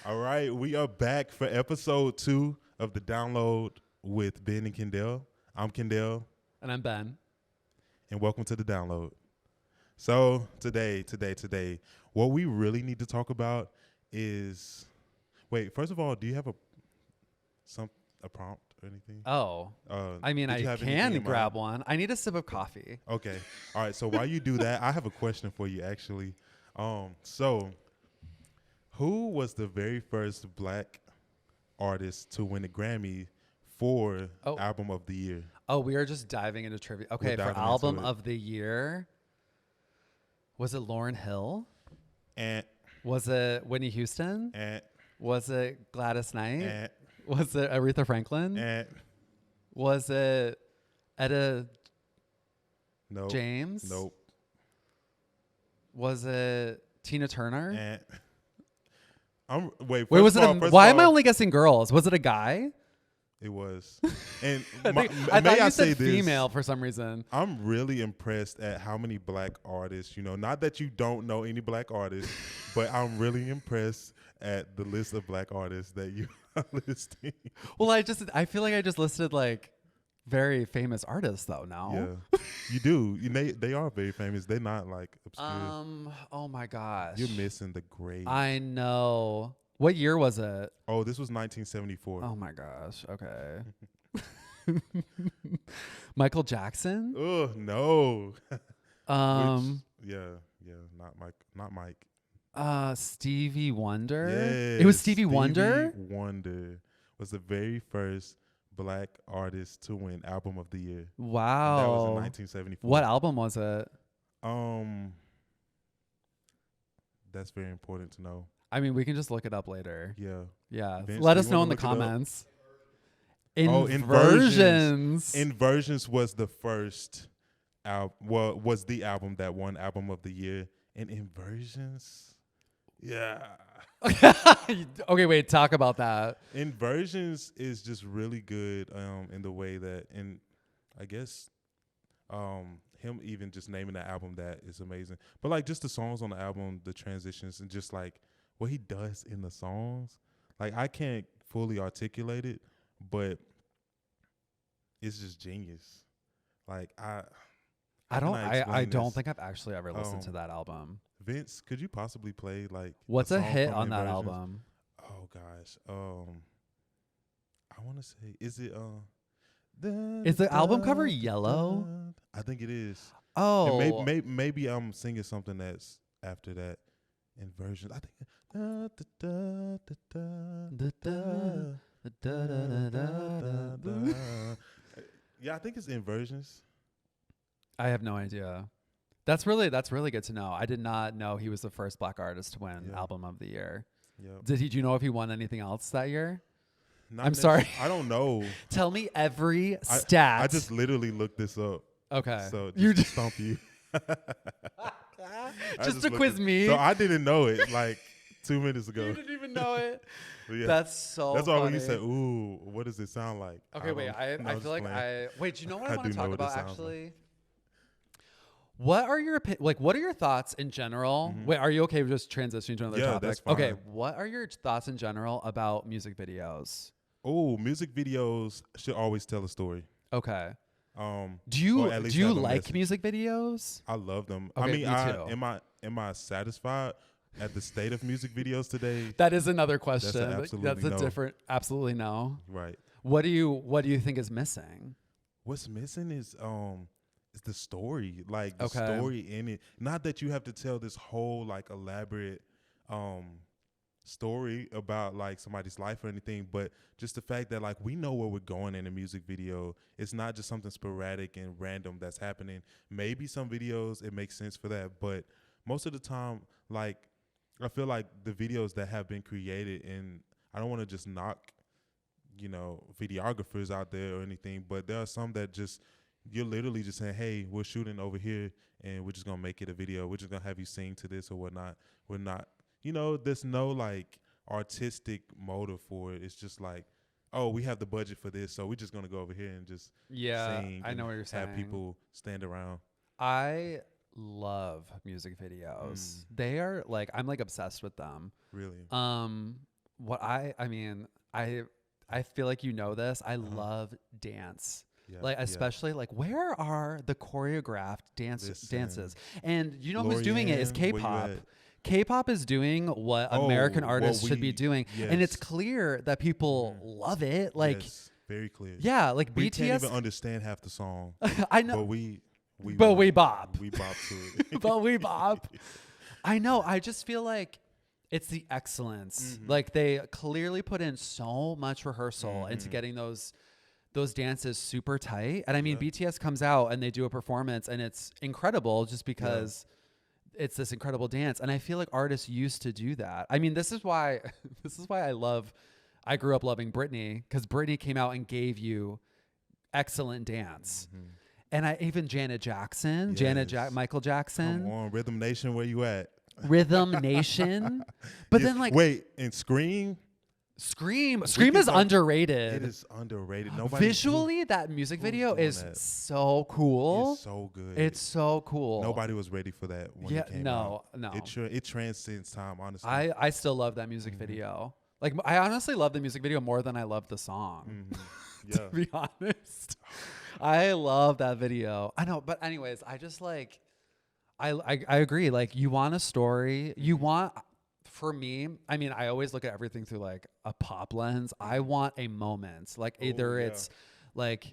All right, we are back for episode 2 of the download with Ben and Kendale. I'm Kendale. And I'm Ben. And welcome to the download. So today, what we really need to talk about is, first of all, do you have a prompt or anything? Oh, I mean, I can grab one. I need a sip of coffee. Okay. All right. So while you do that, I have a question for you, actually. So who was the very first black artist to win a Grammy for Album of the Year? Oh, we are just diving into trivia. Okay, for Album of the Year, was it Lauryn Hill? Was it Whitney Houston? Was it Gladys Knight? Was it Aretha Franklin? Was it Etta James? Nope. Was it Tina Turner? Wait, why am I only guessing girls? Was it a guy? It was. And I thought you said female for some reason. I'm really impressed at how many black artists, not that you don't know any black artists, but I'm really impressed at the list of black artists that you are listing. Well, I feel like I just listed like very famous artists though now. Yeah, you do. They are very famous. They're not like obscure. Oh my gosh. You're missing the grade. I know. What year was it? Oh, this was 1974. Oh my gosh. Okay. Michael Jackson? Oh, no. Not Mike. Stevie Wonder? Yes, It was Stevie Wonder? Stevie Wonder was the very first black artist to win Album of the Year. Wow. That was in 1974. What album was it? That's very important to know. I mean, we can just look it up later. Yeah. Vince, Let us know in the comments. Inversions. Inversions was the first was the album that won Album of the Year. And Inversions? Yeah. Okay, wait, talk about that. Inversions is just really good in the way that, and I guess him even just naming the album that is amazing. But like just the songs on the album, the transitions, and just like what he does in the songs, like I can't fully articulate it, but it's just genius. Like I don't think I've actually ever listened to that album. Vince, could you possibly play like what's a hit on that album? Oh gosh, I want to say, is it is the album cover yellow? I think it is. Oh, and maybe I'm singing something that's after that. Inversions. I think. Yeah, I think it's Inversions. I have no idea. That's really good to know. I did not know he was the first black artist to win Album of the Year. Yep. Do you know if he won anything else that year? I'm sorry. I don't know. Tell me every stat. I just literally looked this up. Okay. So just to stump you. just to quiz me. So I didn't know it like 2 minutes ago. You didn't even know it. Yeah. That's why when you said, "Ooh, what does it sound like?" Okay, wait. I feel like wait. Do you know what I want to talk about actually? Like. What are your thoughts in general? Mm-hmm. Wait, are you okay with just transitioning to another topic? That's fine. Okay, what are your thoughts in general about music videos? Oh, music videos should always tell a story. Okay. Do you like message. Music videos? I love them. Okay, I mean, me too. am I satisfied at the state of music videos today? That is another question. That's a different. Absolutely no. Right. What do you think is missing? What's missing is the story, like the story in it. Not that you have to tell this whole like elaborate story about like somebody's life or anything, but just the fact that like we know where we're going in a music video. It's not just something sporadic and random that's happening. Maybe some videos it makes sense for that, but most of the time, like I feel like the videos that have been created, and I don't want to just knock videographers out there or anything, but there are some that just you're literally just saying, hey, we're shooting over here and we're just gonna make it a video, we're just gonna have you sing to this or whatnot. We're not, there's no like artistic motive for it. It's just like, oh, we have the budget for this, so we're just gonna go over here and just sing. I know what you're saying. Have people stand around. I love music videos. They are like, I'm like obsessed with them. Really? I mean, I feel like you know this. I love dance. Yeah, like especially like where are the choreographed dances? And you know who's Lorianne, doing it is K-pop. K-pop is doing what American artists should be doing, and it's clear that people love it. Like, very clear. Yeah, like we BTS can't even understand half the song. I know, but we bop. We bop to it. But we bop. I know. I just feel like it's the excellence. Like they clearly put in so much rehearsal into getting those dances super tight. And I mean, BTS comes out and they do a performance and it's incredible just because it's this incredible dance. And I feel like artists used to do that. I mean, this is why I grew up loving Britney, because Britney came out and gave you excellent dance. And even Janet Jackson, Michael Jackson. Come on, Rhythm Nation, where you at? Rhythm Nation. But then like wait, and Scream is underrated. It is underrated. Visually, that music video is so cool. It's so good. It's so cool. Nobody was ready for that when it came out. No. It transcends time, honestly. I still love that music video. Like, I honestly love the music video more than I love the song. To be honest. I love that video. I know, but anyways, I just like I agree. Like, you want a story. You want, for me, I mean, I always look at everything through like a pop lens. I want a moment. Like either it's like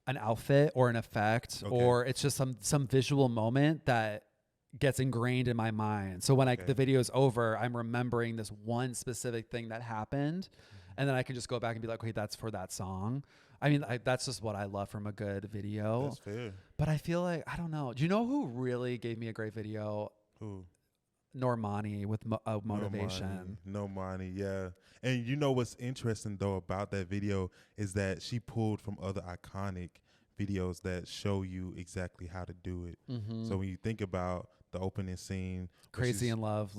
an outfit or an effect, or it's just some visual moment that gets ingrained in my mind. So when the video's over, I'm remembering this one specific thing that happened, and then I can just go back and be like, okay, that's for that song. I mean, that's just what I love from a good video. That's fair. But I feel like, I don't know. Do you know who really gave me a great video? Who? Normani with Motivation. Normani, yeah. And you know what's interesting though about that video is that she pulled from other iconic videos that show you exactly how to do it. So when you think about the opening scene, Crazy in Love,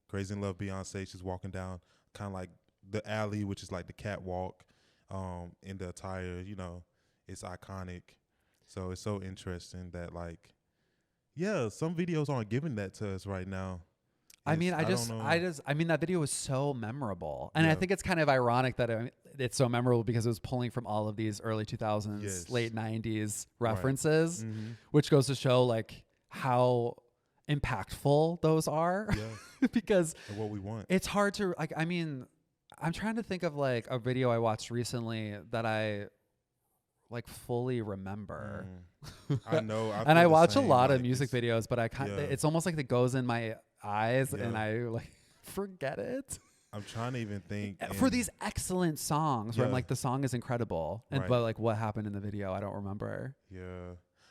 Crazy in Love, Beyonce, she's walking down kind of like the alley, which is like the catwalk, in the attire, you know, it's iconic. So it's so interesting that like, some videos aren't giving that to us right now. I mean, that video was so memorable. And I think it's kind of ironic that it's so memorable because it was pulling from all of these early 2000s, late 90s references, which goes to show like how impactful those are. Because and what we want. It's hard to, like, I mean, I'm trying to think of like a video I watched recently that I like fully remember. I know. And I watch a lot of music videos, but it's almost like it goes in my eyes and I like forget it. I'm trying to even think for these excellent songs where I'm like, the song is incredible, but like what happened in the video, I don't remember.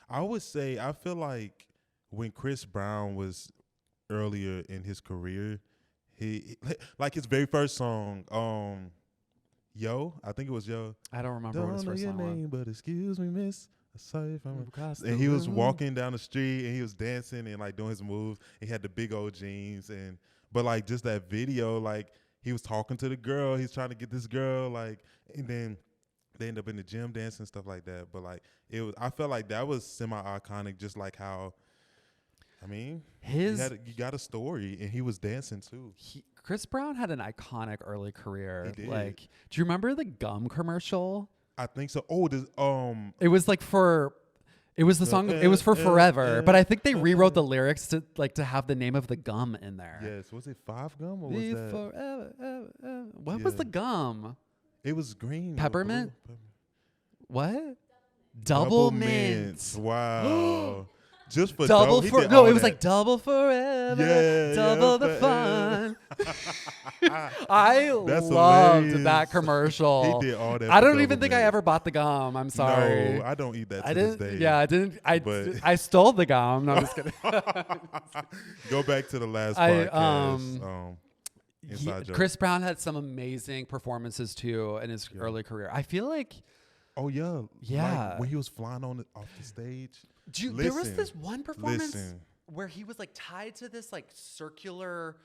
I would say, I feel like when Chris Brown was earlier in his career, he like his very first song, Yo, I think it was Yo. I don't remember what his first song was. But excuse me, miss. Sorry if I'm across. And he was walking down the street and he was dancing and like doing his moves. He had the big old jeans but like just that video, like he was talking to the girl. He's trying to get this girl, like, and then they end up in the gym dancing and stuff like that. But like I felt like that was semi-iconic, just like how, I mean, you got a story and he was dancing too. Chris Brown had an iconic early career. He did. Like, do you remember the gum commercial? I think so. Oh, it was like it was the song. It was for Forever, but I think they rewrote the lyrics to have the name of the gum in there. Yes, was it 5 Gum or was that Forever? What was the gum? It was green. Peppermint. What? Double mint. Wow. Just for double dope. for no, it was like double forever, double the fun. I loved that commercial. He did all that. I don't even think I ever bought the gum. I'm sorry. No, I don't eat that to this day. Yeah, I didn't. I stole the gum. No, I'm just kidding. Go back to the last podcast. Chris Brown had some amazing performances too in his early career. I feel like. Oh yeah. Like when he was flying off the stage. There was this one performance where he was like tied to this like circular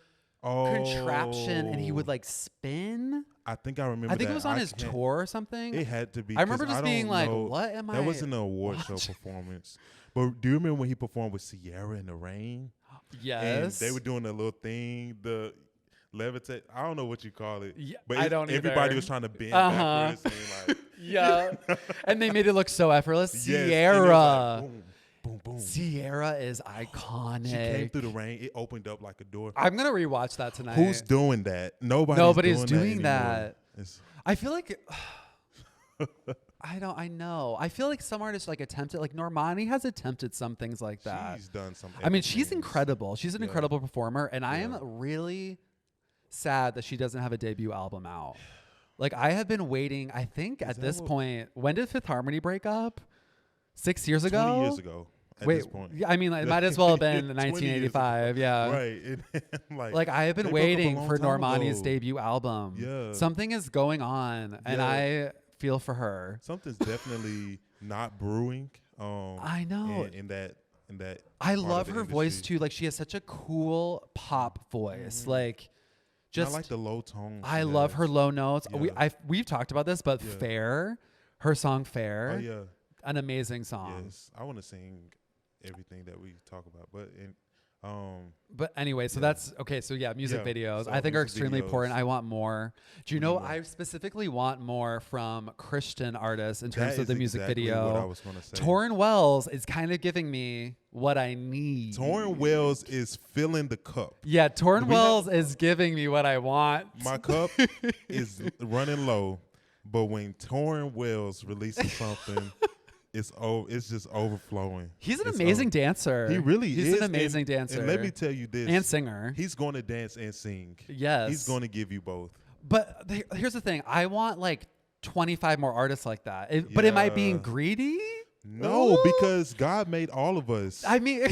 contraption and he would like spin. I think I remember. I think it was on his tour or something. It had to be. I remember just being like, "What am I?" That wasn't an award show performance. But do you remember when he performed with Ciara in the rain? Yes. And they were doing a little thing. levitate. I don't know what you call it. Yeah, but I don't either. Everybody was trying to bend backwards. And like, yeah. And they made it look so effortless. yes, Sierra. like, boom, boom, boom. Sierra is iconic. She came through the rain. It opened up like a door. I'm going to rewatch that tonight. Who's doing that? Nobody's doing that. I feel like... I know. I feel like some artists like attempted, like Normani has attempted some things like that. She's done some. I mean, she's incredible. She's an incredible performer, and I am really sad that she doesn't have a debut album out. Like, I have been waiting, I think at this point, when did Fifth Harmony break up? 6 years ago? 20 years ago. At this point. Yeah, I mean, it might as well have been 1985. Yeah. Right. Like I have been waiting for Normani's debut album. Yeah. Something is going on, and I feel for her. Something's definitely not brewing. I know. In that I love her voice too. Like, she has such a cool pop voice. Like, just I like the low tones. I love her low notes. Yeah. We've talked about this, but Fair, her song Fair. Oh yeah. An amazing song. Yes. I want to sing everything that we talk about, but anyway, so that's okay. So music videos I think are extremely important. I want more. Do you know, I specifically want more from Christian artists in terms of the music video. What I was gonna say. Torrin Wells is kind of giving me what I need. Torrin Wells is filling the cup. Yeah, Torrin Wells is giving me what I want. My cup is running low, but when Torrin Wells releases something, it's just overflowing. He's an amazing dancer. He really is. He's an amazing dancer. And let me tell you this. And singer. He's going to dance and sing. Yes. He's going to give you both. But here's the thing. I want like 25 more artists like that. But am I being greedy? No, because God made all of us. I mean...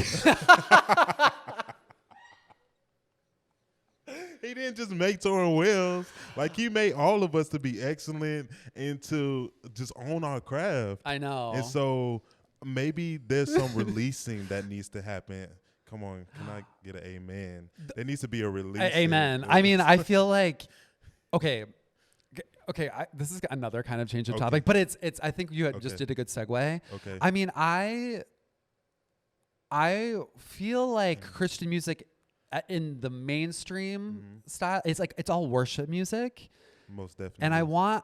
He didn't just make Torrin Wells. Like, he made all of us to be excellent and to just own our craft. I know. And so maybe there's some releasing that needs to happen. Come on, can I get an amen? There needs to be a release. Amen. I mean, I feel like, okay, this is another kind of change of topic, but it's. I think you just did a good segue. Okay. I mean, I feel like Christian music in the mainstream style, it's all worship music. Most definitely. And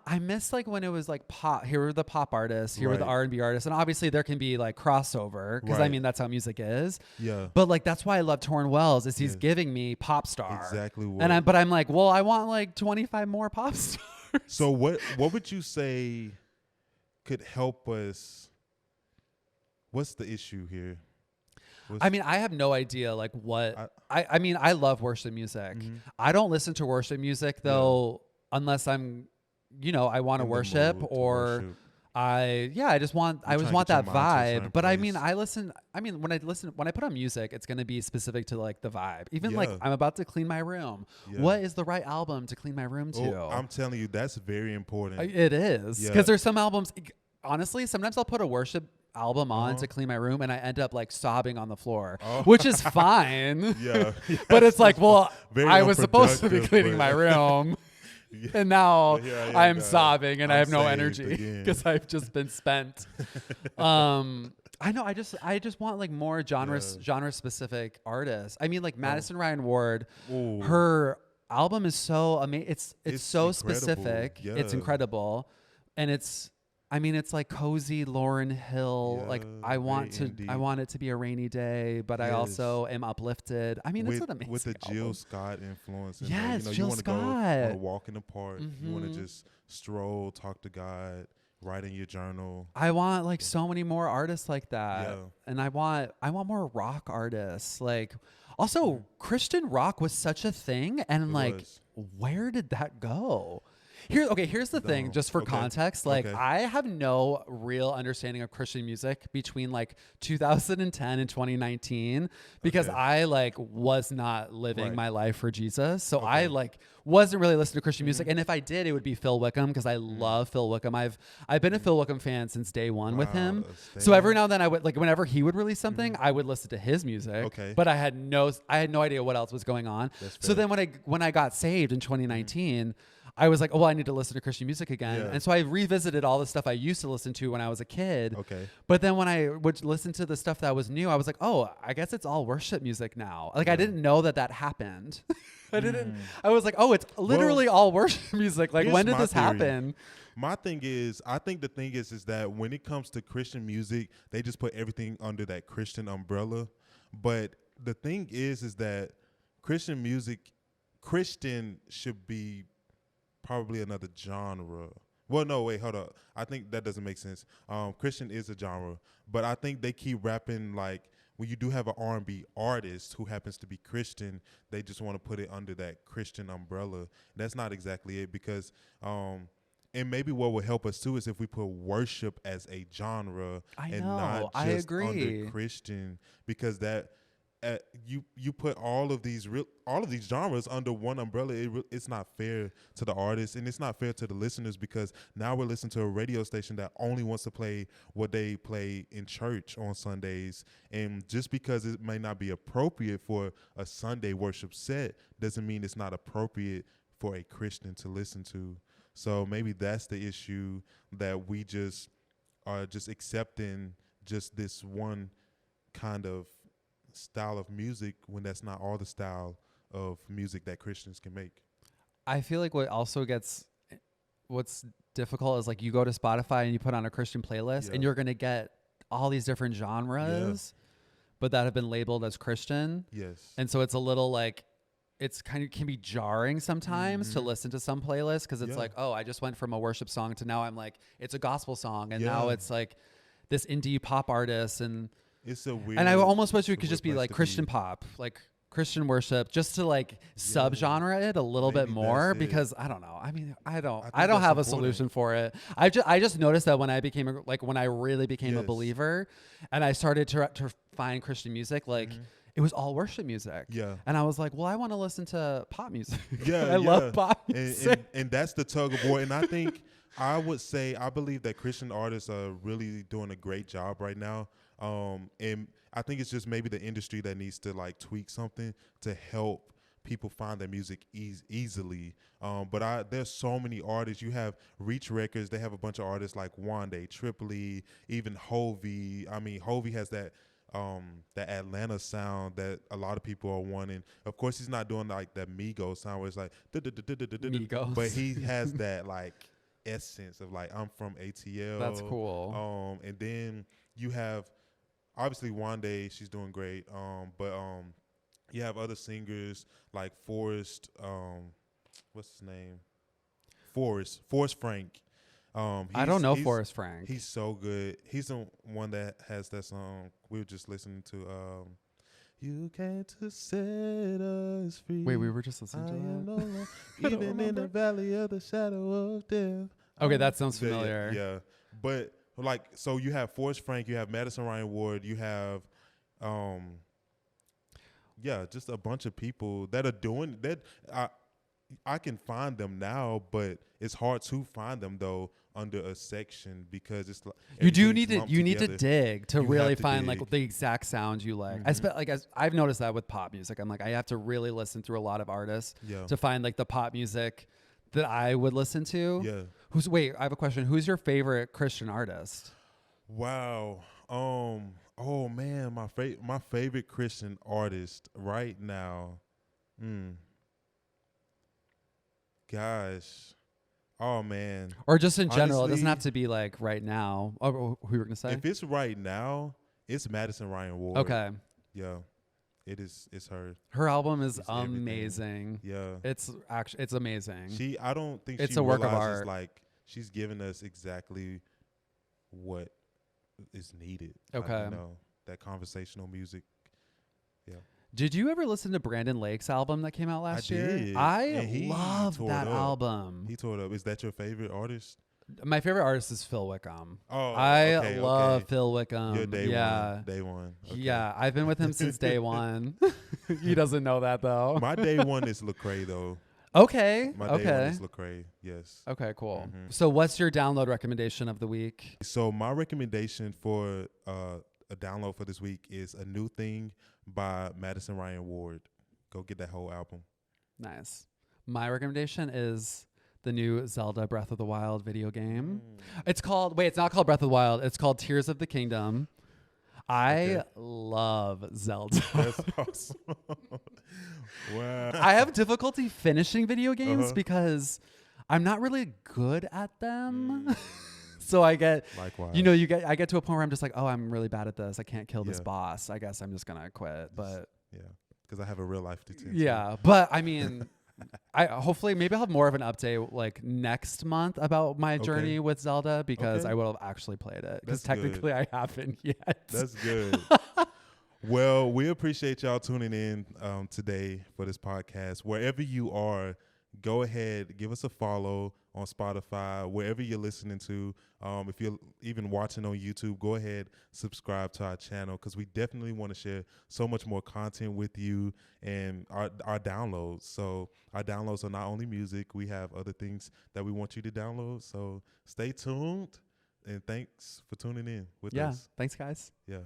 I miss like when it was like pop. Here were the pop artists, here were the R&B artists, and obviously there can be like crossover because I mean that's how music is. Yeah. But like that's why I love Torrin Wells is he's giving me pop star. Exactly. But I'm like, well, I want like 25 more pop stars. So what would you say could help us? What's the issue here? I mean, I have no idea like what I mean, I love worship music. Mm-hmm. I don't listen to worship music though unless I'm, I want to worship or I just want that vibe. But I mean, when I put on music, it's going to be specific to like the vibe. Even like I'm about to clean my room. Yeah. What is the right album to clean my room to? I'm telling you, that's very important. It is. Because there's some albums, honestly, sometimes I'll put a worship album on to clean my room and I end up like sobbing on the floor, which is fine. But it's like, well, I was supposed to be cleaning my room. And now I'm sobbing and I have no energy because I've just been spent. I know. I just want like more genre specific artists. I mean, like Madison Ryan Ward, her album is so amazing. It's so specific. Yeah. It's incredible, and it's like cozy Lauryn Hill. Like I want it to be a rainy day, but I also am uplifted. I mean, it's an amazing with the album. Jill Scott influence. Yes, you Jill want to Scott. go on a walk in the park. Mm-hmm. You want to just stroll, talk to God, write in your journal. I want like so many more artists like that, and I want more rock artists. Like also Christian rock was such a thing, and where did that go? Here's the thing, just for context. Like, I have no real understanding of Christian music between like 2010 and 2019 because I like was not living my life for Jesus. So I like wasn't really listening to Christian music. And if I did, it would be Phil Wickham because I love Phil Wickham. I've been a Phil Wickham fan since day one with him. So every now and then I would like whenever he would release something, I would listen to his music. But I had no idea what else was going on. So then when I got saved in 2019, I was like, oh, I need to listen to Christian music again. Yeah. And so I revisited all the stuff I used to listen to when I was a kid. Okay. But then when I would listen to the stuff that was new, I was like, oh, I guess it's all worship music now. Like, I didn't know that happened. I was like, oh, it's literally all worship music. Like, when did this happen? My thing is, I think the thing is that when it comes to Christian music, they just put everything under that Christian umbrella. But the thing is that Christian should be probably another genre. Well, no, wait, hold up. I think that doesn't make sense. Christian is a genre, but I think they keep rapping like when you do have an R&B artist who happens to be Christian, they just want to put it under that Christian umbrella. That's not exactly it because, and maybe what would help us too is if we put worship as a genre not just under Christian, because that. You put all of these genres under one umbrella. It's not fair to the artists, and it's not fair to the listeners, because now we're listening to a radio station that only wants to play what they play in church on Sundays. And just because it may not be appropriate for a Sunday worship set doesn't mean it's not appropriate for a Christian to listen to. So maybe that's the issue, that we just are just accepting just this one kind of style of music when that's not all the style of music that Christians can make. I feel like what's difficult is like you go to Spotify and you put on a Christian playlist and you're going to get all these different genres, but that have been labeled as Christian. Yes. And so it's a little like, it's kind of can be jarring sometimes to listen to some playlists, because it's like, oh, I just went from a worship song to now I'm like, it's a gospel song. And now it's like this indie pop artist, and it's so weird. And I almost wish we could just be like Christian pop, like Christian worship, just to like subgenre it a little bit more, because I don't know. I mean, I don't have a solution for it. I just noticed that when I really became a believer, and I started to find Christian music, like it was all worship music. Yeah. And I was like, well, I want to listen to pop music. Yeah. I love pop music. And that's the tug of war. And I think I believe that Christian artists are really doing a great job right now. And I think it's just maybe the industry that needs to like tweak something to help people find their music easily. But there's so many artists. You have Reach Records. They have a bunch of artists like Wande, Tripoli, even Hovey. I mean, Hovey has that Atlanta sound that a lot of people are wanting. Of course, he's not doing like that Migos sound where it's like Migos, but he has that like essence of like, I'm from ATL. That's cool. And then you have obviously Wande, she's doing great. But you have other singers like Forrest. What's his name? Forrest Frank. I don't know Forrest Frank. He's so good. He's the one that has that song we were just listening to. You came to set us free. Wait, we were just listening to that? Even in the valley of the shadow of death. Okay, that sounds familiar. Yeah. But like, so you have Forrest Frank, you have Madison Ryan Ward, you have just a bunch of people that are doing that. I can find them now, but it's hard to find them though under a section, because it's like you need to dig to really find like the exact sound you like. I've noticed that with pop music. I'm like, I have to really listen through a lot of artists to find like the pop music that I would listen to. Yeah. I have a question. Who's your favorite Christian artist? Wow. Oh man, my favorite Christian artist right now. Gosh. Oh man. Or just in general. Honestly, it doesn't have to be like right now. Oh, who you were gonna say? If it's right now, it's Madison Ryan Ward. Okay. Yeah. It's her. Her album is amazing. Yeah. It's amazing. I don't think it's she a work of realizes art. Like she's giving us exactly what is needed. Okay. That conversational music. Yeah. Did you ever listen to Brandon Lake's album that came out last year? Did. I love that album. He tore it up. Is that your favorite artist? My favorite artist is Phil Wickham. Oh, I love Phil Wickham. Your day one. Day one. Okay. Yeah, I've been with him since day one. He doesn't know that though. My day one is Lecrae though. Okay. My day one is Lecrae. Yes. Okay. Cool. Mm-hmm. So, what's your download recommendation of the week? So, my recommendation for a download for this week is A New Thing by Madison Ryan Ward. Go get that whole album. Nice. My recommendation is the new Zelda Breath of the Wild video game. It's not called Breath of the Wild. It's called Tears of the Kingdom. I love Zelda. That's awesome. Wow. I have difficulty finishing video games because I'm not really good at them. So I get, likewise. I get to a point where I'm just like, oh, I'm really bad at this. I can't kill this boss. I guess I'm just going to quit. But yeah, because I have a real life to tend. Yeah. But I mean, hopefully maybe I'll have more of an update like next month about my journey with Zelda because I will have actually played it because technically I haven't yet. That's good. Well, we appreciate y'all tuning in today for this podcast. Wherever you are, go ahead, give us a follow on Spotify, wherever you're listening to. If you're even watching on YouTube, go ahead, subscribe to our channel because we definitely want to share so much more content with you and our downloads. So our downloads are not only music. We have other things that we want you to download. So stay tuned, and thanks for tuning in with us. Yeah, thanks, guys. Yeah.